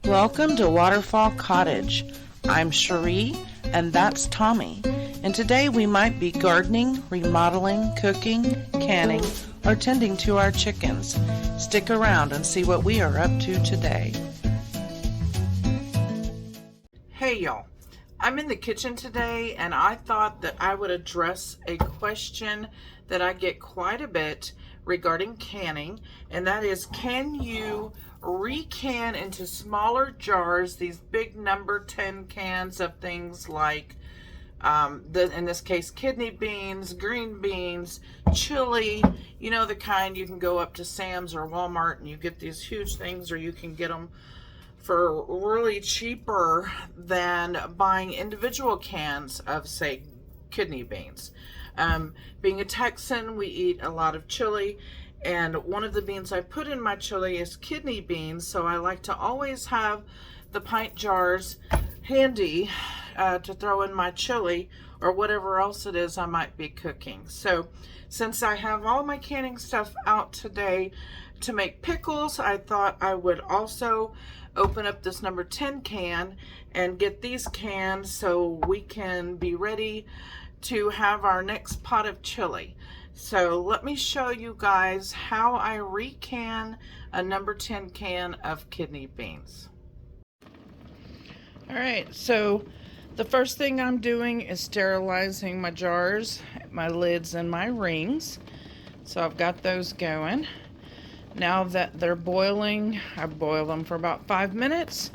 Welcome to Waterfall Cottage. I'm Cheri, and that's Tommy. And today we might be gardening, remodeling, cooking, canning, or tending to our chickens. Stick around and see what we are up to today. Hey y'all, I'm in the kitchen today and I thought that I would address a question that I get quite a bit regarding canning, and that is, can you recan into smaller jars these big number 10 cans of things like in this case kidney beans, green beans, chili, you know, the kind you can go up to Sam's or Walmart and you get these huge things, or you can get them for really cheaper than buying individual cans of, say, kidney beans. Being a Texan, we eat a lot of chili, and one of the beans I put in my chili is kidney beans, so I like to always have the pint jars handy to throw in my chili or whatever else it is I might be cooking. So since I have all my canning stuff out today to make pickles, I thought I would also open up this number 10 can and get these cans so we can be ready to have our next pot of chili. So let me show you guys how I recan a number 10 can of kidney beans. Alright, so the first thing I'm doing is sterilizing my jars, my lids, and my rings. So I've got those going. Now that they're boiling, I boil them for about 5 minutes,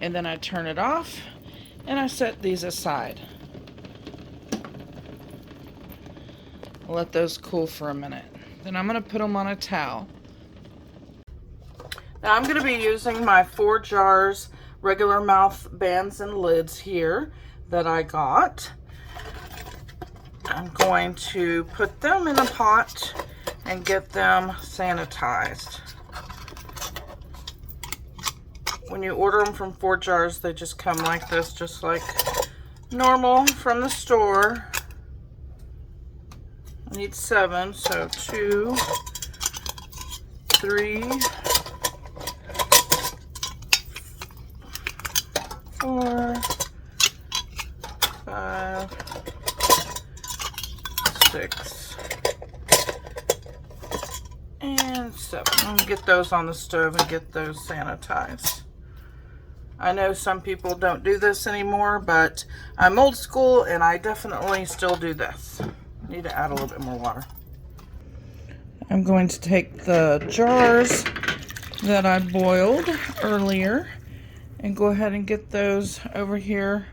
and then I turn it off and I set these aside. Let those cool for a minute. Then I'm going to put them on a towel. Now I'm going to be using my 4 jars regular mouth bands and lids here that I got. I'm going to put them in a pot and get them sanitized. When you order them from 4 jars, they just come like this, just like normal from the store. I need 7, so 2, 3, 4, 5, 6, and 7. I'm gonna get those on the stove and get those sanitized. I know some people don't do this anymore, but I'm old school and I definitely still do this. Need to add a little bit more water. I'm going to take the jars that I boiled earlier and go ahead and get those over here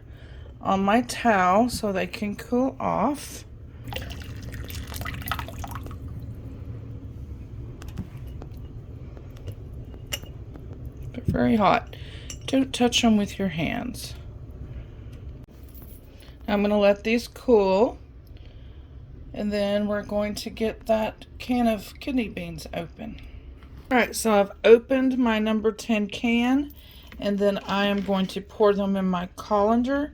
on my towel so they can cool off. They're very hot. Don't touch them with your hands. I'm going to let these cool. And then we're going to get that can of kidney beans open. Alright, so I've opened my number 10 can, and then I am going to pour them in my colander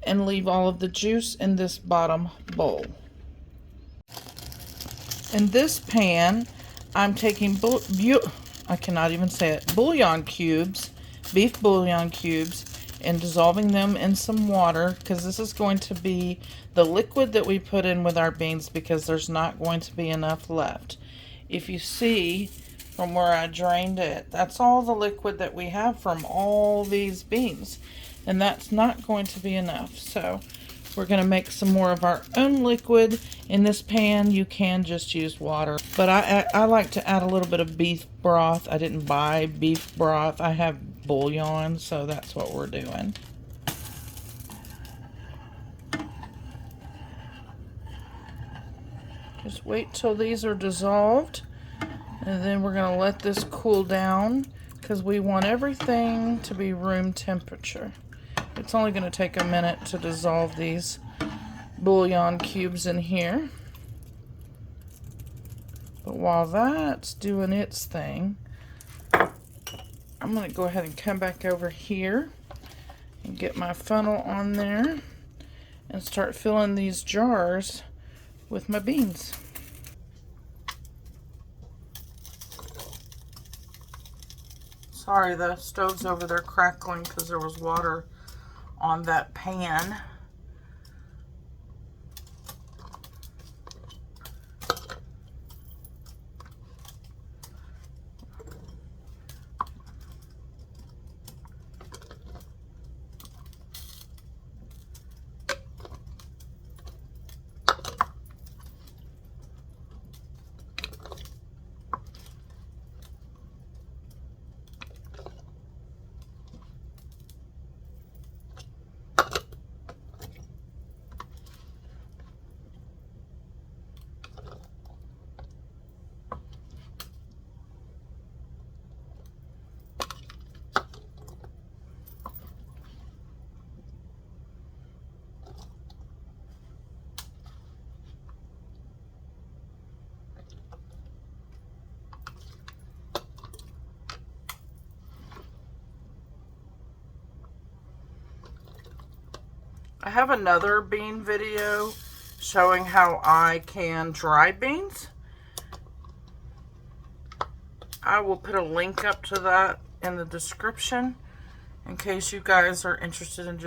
and leave all of the juice in this bottom bowl. In this pan, I'm taking I cannot even say it, bouillon cubes, beef bouillon cubes, and dissolving them in some water, because this is going to be the liquid that we put in with our beans, because there's not going to be enough left. If you see from where I drained it, that's all the liquid that we have from all these beans, and that's not going to be enough. So we're going to make some more of our own liquid. In this pan you can just use water, but I like to add a little bit of beef broth. I didn't buy beef broth, I have bouillon, so that's what we're doing. Just wait till these are dissolved, and then we're going to let this cool down, because we want everything to be room temperature. It's only going to take a minute to dissolve these bouillon cubes in here. But while that's doing its thing, I'm going to go ahead and come back over here and get my funnel on there and start filling these jars with my beans. Sorry, the stove's over there crackling because there was water on that pan. I have another bean video showing how I can dry beans. I will put a link up to that in the description in case you guys are interested in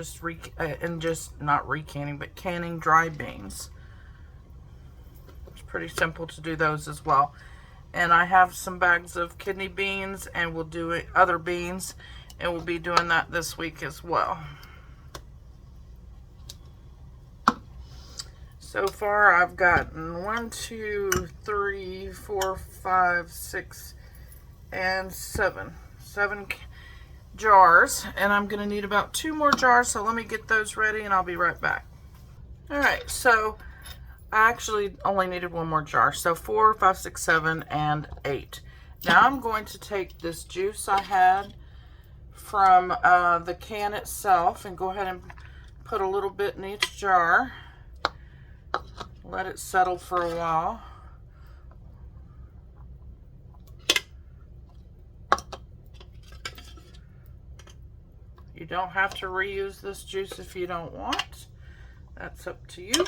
just not recanning, but canning dry beans. It's pretty simple to do those as well. And I have some bags of kidney beans, and we'll do other beans, and we'll be doing that this week as well. So far, I've gotten 1, 2, 3, 4, 5, 6, and 7 jars, and I'm going to need about 2 more jars, so let me get those ready and I'll be right back. Alright, so I actually only needed 1 more jar, so 4, 5, 6, 7, and 8. Now I'm going to take this juice I had from the can itself and go ahead and put a little bit in each jar. Let it settle for a while. You don't have to reuse this juice if you don't want. That's up to you.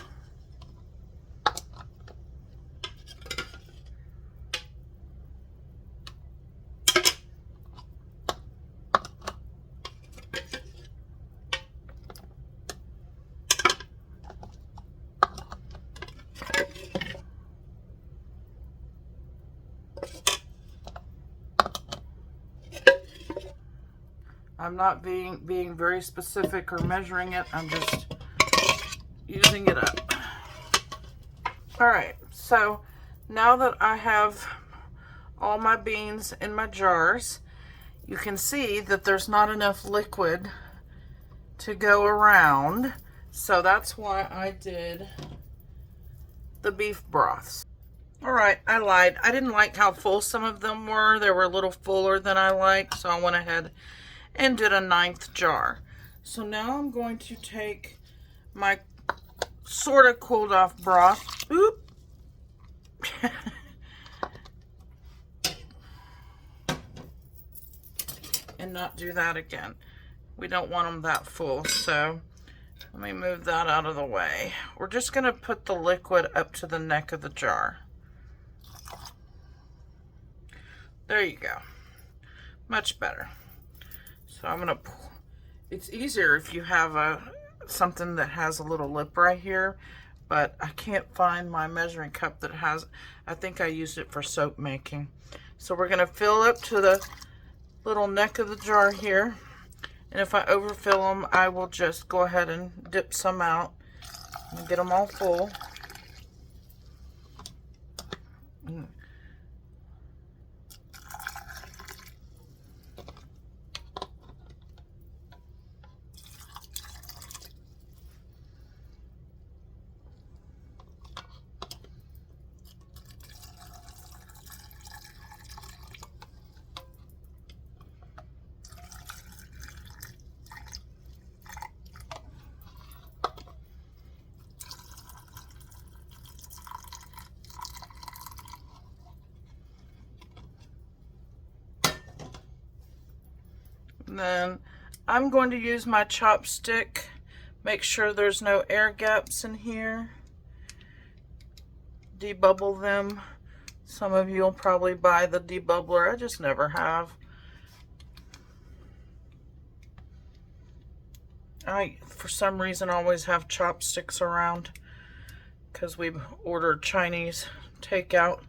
I'm not being very specific or measuring it. I'm just using it up. All right, so now that I have all my beans in my jars, you can see that there's not enough liquid to go around. So that's why I did the beef broths. All right, I lied. I didn't like how full some of them were. They were a little fuller than I liked, so I went ahead and did a 9th jar. So now I'm going to take my sort of cooled off broth. Oop. And not do that again. We don't want them that full, so let me move that out of the way. We're just going to put the liquid up to the neck of the jar. There you go. Much better. So I'm going to, it's easier if you have something that has a little lip right here, but I can't find my measuring cup that has, I think I used it for soap making. So we're going to fill up to the little neck of the jar here. And if I overfill them, I will just go ahead and dip some out and get them all full. And then I'm going to use my chopstick. Make sure there's no air gaps in here. Debubble them. Some of you will probably buy the debubbler. I just never have. I, for some reason, always have chopsticks around because we've ordered Chinese takeout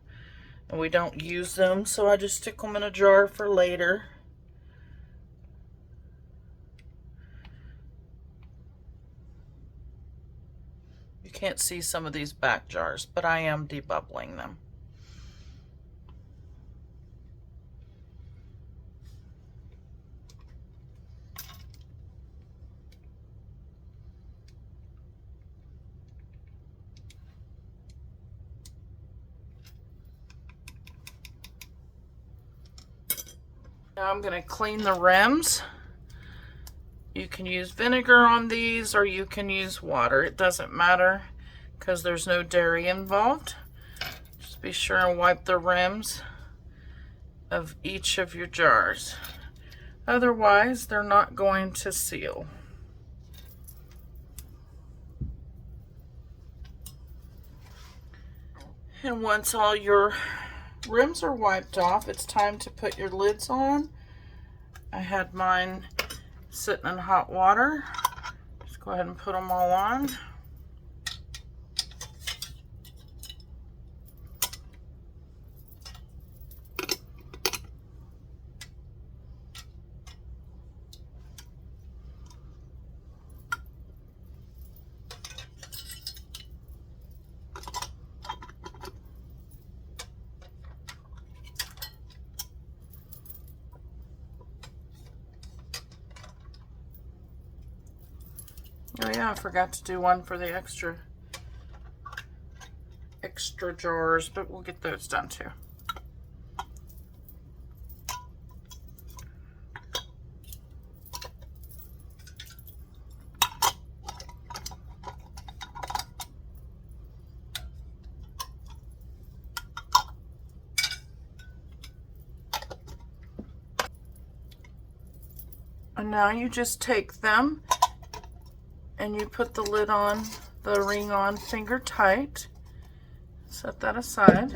and we don't use them, so I just stick them in a jar for later. You can't see some of these back jars, but I am debubbling them. Now I'm going to clean the rims. You can use vinegar on these or you can use water. It doesn't matter because there's no dairy involved. Just be sure and wipe the rims of each of your jars. Otherwise, they're not going to seal. And once all your rims are wiped off, it's time to put your lids on. I had mine sitting in hot water. Just go ahead and put them all on. Oh yeah, I forgot to do one for the extra jars, but we'll get those done too. And now you just take them and you put the lid on, the ring on finger tight. Set that aside.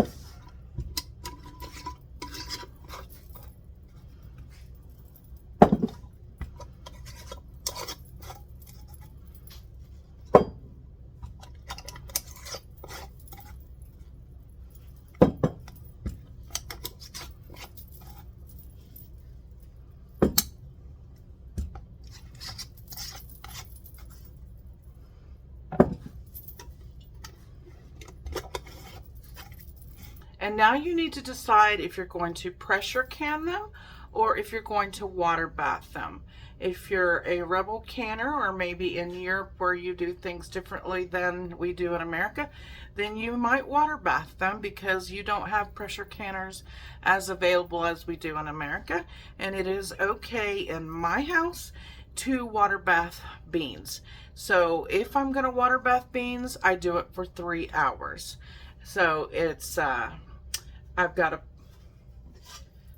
And now you need to decide if you're going to pressure can them or if you're going to water bath them. If you're a rebel canner, or maybe in Europe where you do things differently than we do in America, then you might water bath them because you don't have pressure canners as available as we do in America. And it is okay in my house to water bath beans. So if I'm going to water bath beans, I do it for 3 hours. So it's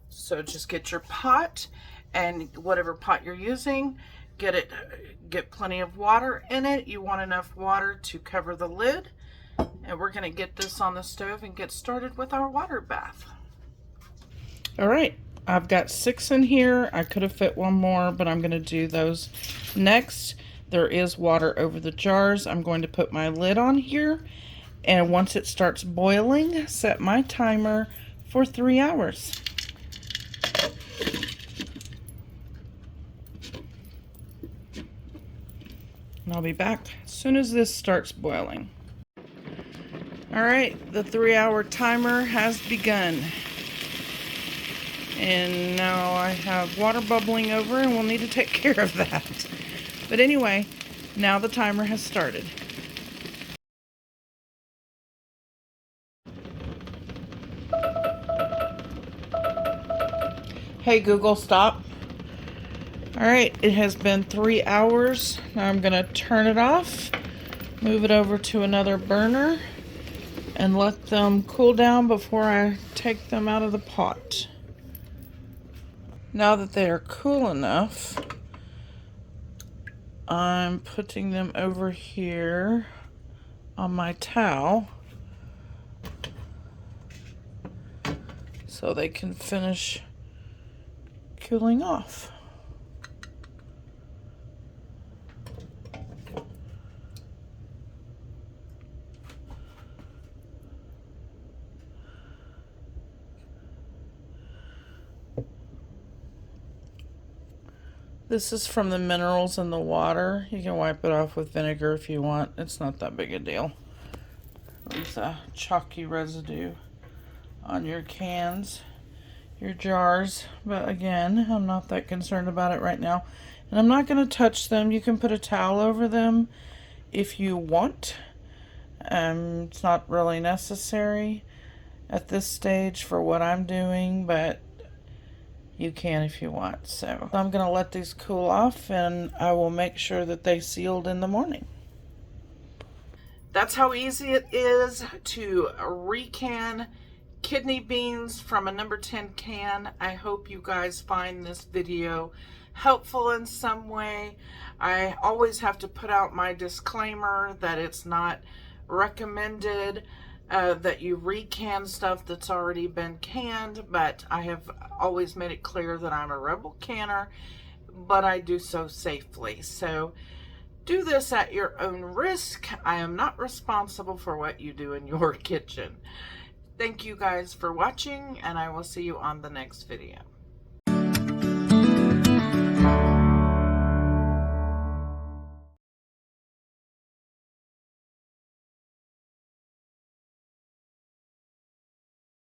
so just get your pot, and whatever pot you're using, get plenty of water in it. You want enough water to cover the lid, and we're going to get this on the stove and get started with our water bath. All right, I've got 6 in here. I could have fit one more, but I'm going to do those next. There is water over the jars. I'm going to put my lid on here, and once it starts boiling, set my timer for 3 hours. And I'll be back as soon as this starts boiling. All right, the 3-hour timer has begun. And now I have water bubbling over, and we'll need to take care of that. But anyway, now the timer has started. Hey Google, stop. All right, it has been 3 hours. Now I'm gonna turn it off, move it over to another burner, and let them cool down before I take them out of the pot. Now that they are cool enough, I'm putting them over here on my towel so they can finish cooling off. This is from the minerals in the water. You can wipe it off with vinegar if you want. It's not that big a deal. There's a chalky residue on your cans, your jars, but again, I'm not that concerned about it right now. And I'm not going to touch them. You can put a towel over them if you want. It's not really necessary at this stage for what I'm doing, but you can if you want. So I'm going to let these cool off, and I will make sure that they sealed in the morning. That's how easy it is to recan kidney beans from a number 10 can. I hope you guys find this video helpful in some way. I always have to put out my disclaimer that it's not recommended that you recan stuff that's already been canned, but I have always made it clear that I'm a rebel canner, but I do so safely. So do this at your own risk. I am not responsible for what you do in your kitchen. Thank you guys for watching, and I will see you on the next video.